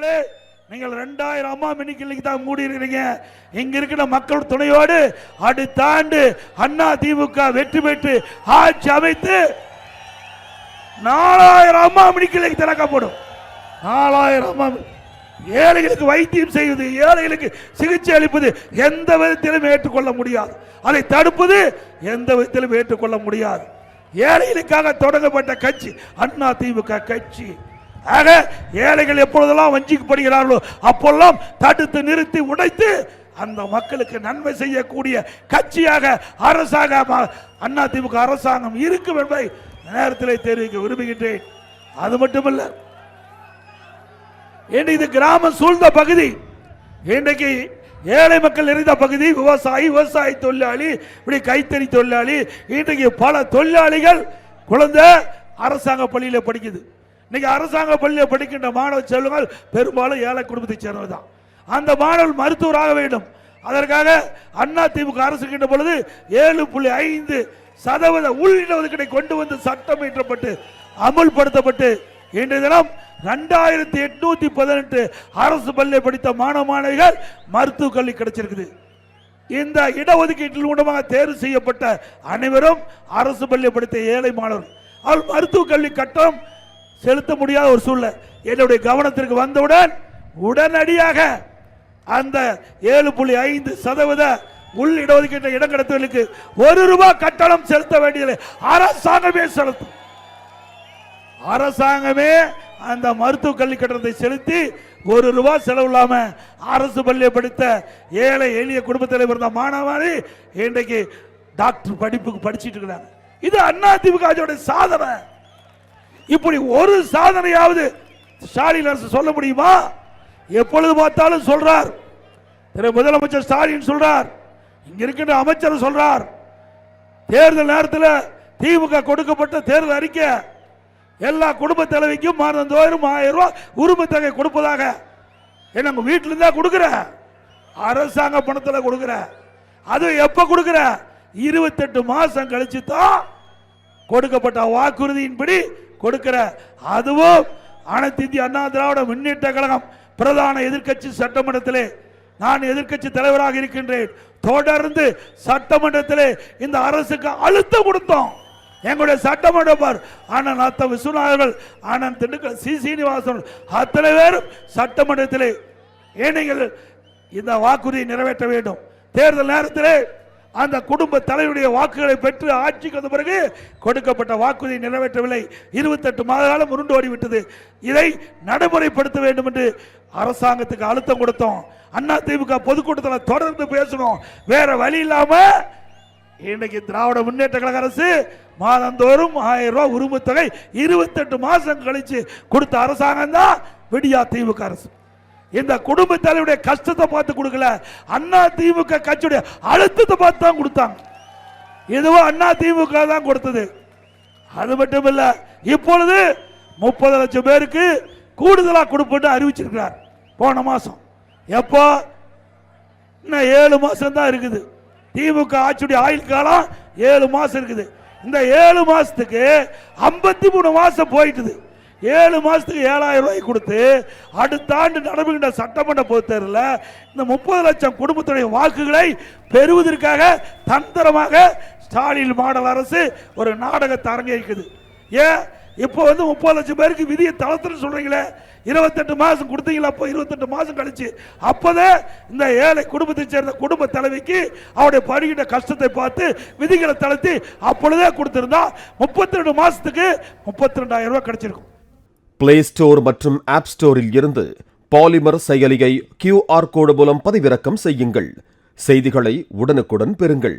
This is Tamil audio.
மக்களே, நீங்கள் 2000 அம்மா மினி கிளினிக் தான் மூடி இருக்கிறீங்க. இங்க இருக்கிற மக்கள் துணையோடு அடுத்த ஆண்டு அண்ணா திமுக வெற்றி பெற்று ஆட்சி அமைத்து 4000 அம்மா மினி கிளினிக் திறக்கப்படும். 4000 அம்மா. ஏழைகளுக்கு வைத்தியம் செய்வது, ஏழைகளுக்கு சிகிச்சை அளிப்பது எந்த விதத்திலும் ஏற்றுக்கொள்ள முடியாது. அதை தடுப்பது எந்த விதத்திலும் ஏற்றுக்கொள்ள முடியாது. ஏழைகளுக்காக தொடங்கப்பட்ட கட்சி அண்ணா திமுக கட்சி. ஆக ஏழைகள் எப்பொழுதெல்லாம் வஞ்சிக்கப்படுகிறார்களோ அப்பொல்லாம் தடுத்து நிறுத்தி உடைத்து அந்த மக்களுக்கு நன்மை செய்யக்கூடிய கட்சியாக அண்ணா திமுக அரசாங்கம் இருக்கும் என்பதை நேரத்தில் தெரிவிக்க விரும்புகின்றேன். அது மட்டுமல்ல, இது கிராமம் சூழ்ந்த பகுதி. இன்றைக்கு ஏழை மக்கள் நிறைந்த பகுதி. விவசாய தொழிலாளி, இப்படி கைத்தறி தொழிலாளி, இன்றைக்கு பல தொழிலாளிகள் குழந்தை அரசாங்க பள்ளியில் படிக்குது. இன்னைக்கு அரசாங்க பள்ளியில் படிக்கின்ற மாணவ செல்வங்கள் பெரும்பாலும் ஏழை குடும்பத்தை சேர்ந்தவர்தான். அந்த மாணவர்கள் மருத்துவராக வேண்டும். அதற்காக அண்ணா திமுக அரசு இருக்கின்ற பொழுது 7.5% உள்ஒதுக்கீட்டை கொண்டு வந்து சட்டம் இயற்றப்பட்டு அமுல்படுத்தப்பட்டு இன்றைய தினம் 2818 அரசு பள்ளியை படித்த மாணவ மாணவிகள் மருத்துவ கல்வி கிடைச்சிருக்குது. இந்த இடஒதுக்கீட்டில் மூலமாக தேர்வு செய்யப்பட்ட அனைவரும் அரசு பள்ளியை படித்த ஏழை மாணவர்கள். அவர்கள் மருத்துவ கல்வி கட்டணம் செலுத்த முடியாத ஒரு சூழ்நிலை என்னுடைய கவனத்திற்கு வந்தவுடன் உடனடியாக அந்த 7.5% உள் இடஒதுக்கீட்டை இடம் கிடைத்தவர்களுக்கு ₹1 கட்டணம் செலுத்த வேண்டியதில்லை. அரசாங்கமே செலுத்தும். அரசாங்கமே அந்த மருத்துவ கல்வி கட்டணத்தை செலுத்தி ₹1 செலவு இல்லாம அரசு பள்ளியை படித்த ஏழை எளிய குடும்பத்தில் பிறந்த மாணவனை இன்றைக்கு டாக்டர் படிப்புக்கு படிச்சிட்டு இருக்கிறாங்க. இது அண்ணா திமுக சாதனை. இப்படி ஒரு சாதனையாவது ஸ்டாலின் அரசு சொல்ல முடியுமா? எப்பொழுது பார்த்தாலும் சொல்றார். திரு முதலமைச்சர் ஸ்டாலின் சொல்றார், இங்க இருக்கின்ற அமைச்சர் சொல்றார், தேர்தல் நேரத்தில் திமுக கொடுக்கப்பட்ட தேர்தல் அறிக்கை எல்லா குடும்ப தலைவிக்கும் மாதந்தோறும் 1000 ரூபாய் உரிமை தொகை கொடுப்பதாக. என்ன வீட்டில இருந்தா கொடுக்கிற, அரசாங்க பணத்தில் கொடுக்கிற. அது எப்ப கொடுக்கிற? 28 மாசம் கழிச்சு தான் கொடுக்கப்பட்ட வாக்குறுதியின்படி கொடுக்கிற. அதுவும் அனைத்து இந்திய அண்ணா திராவிட முன்னேற்ற கழகம் பிரதான எதிர்க்கட்சி சட்டமன்றத்திலே நான் எதிர்க்கட்சி தலைவராக இருக்கின்றேன். தொடர்ந்து சட்டமன்றத்திலே இந்த அரசுக்கு அழுத்தம் கொடுத்தோம். எங்களுடைய சட்டமன்ற அண்ணன் விஸ்வநாதர்கள், அண்ணன் திண்டுக்கல் சீனிவாசன் அத்தனை பேரும் சட்டமன்றத்திலே ஏனைகள் இந்த வாக்குறுதியை நிறைவேற்ற வேண்டும். தேர்தல் நேரத்திலே அந்த குடும்ப தலைவருடைய வாக்குகளை பெற்று ஆட்சிக்கு வந்த பிறகு கொடுக்கப்பட்ட வாக்குறுதியை நிறைவேற்றவில்லை. 28 மாத காலம் உருண்டு ஓடிவிட்டது. இதை நடைமுறைப்படுத்த வேண்டும் என்று அரசாங்கத்துக்கு அழுத்தம் கொடுத்தோம். அண்ணா திமுக பொதுக்கூட்டத்தில் தொடர்ந்து பேசணும். வேற வழி இல்லாம இன்னைக்கு திராவிட முன்னேற்ற கழக அரசு மாதந்தோறும் 1000 ரூபாய் உரிமை தொகை 28 மாசம் கழிச்சு கொடுத்த அரசாங்கம் தான் விடியா திமுக அரசு. இந்த குடும்ப தலைவருடைய கஷ்டத்தை பார்த்து கொடுக்கல, அண்ணா திமுக கட்சியுடைய அழுத்தத்தை பார்த்து தான் கொடுத்தாங்க. இதுவும் அண்ணா திமுக தான் கொடுத்தது. அது மட்டும் இல்ல, இப்பொழுது 30 லட்சம் பேருக்கு கூடுதலா கொடுப்பேன்னு அறிவிச்சிருக்கிறார். போன மாசம் எப்போ? இன்னும் 7 மாசம் தான் இருக்குது. திமுக ஆட்சியுடைய ஆயுள் காலம் 7 மாசம் இருக்குது. இந்த 7 மாசத்துக்கு 53 மாசம் போயிட்டுது. 7 மாசத்துக்கு 7000 ரூபாய் கொடுத்து அடுத்த ஆண்டு நடைபெறுகின்ற சட்டமன்ற பொதுத் தேர்தலில் இந்த 30 லட்சம் குடும்பத்துடைய வாக்குகளை பெறுவதற்காக தந்திரமாக ஸ்டாலின் மாடல் அரசு ஒரு நாடகத்தை அரங்கேற்குது. ஏன் இப்போ 30 லட்சம் பேருக்கு விதியை தளர்த்துன்னு சொல்றீங்களே, 28 மாசம் கொடுத்தீங்களா? அப்போ 28 மாசம் கழிச்சு அப்போதான் இந்த ஏழை குடும்பத்தை சேர்ந்த குடும்ப தலைவிக்கு அவருடைய படுகின்ற கஷ்டத்தை பார்த்து விதிகளை தளர்த்தி அப்பொழுதே கொடுத்திருந்தா 32 மாசத்துக்கு 32,000 ரூபாய் கிடைச்சிருக்கும். பிளே ஸ்டோர் மற்றும் ஆப் ஸ்டோரில் இருந்து பாலிமர் செயலியை QR கோடு மூலம் பதிவிறக்கம் செய்யுங்கள். செய்திகளை உடனுக்குடன் பெறுங்கள்.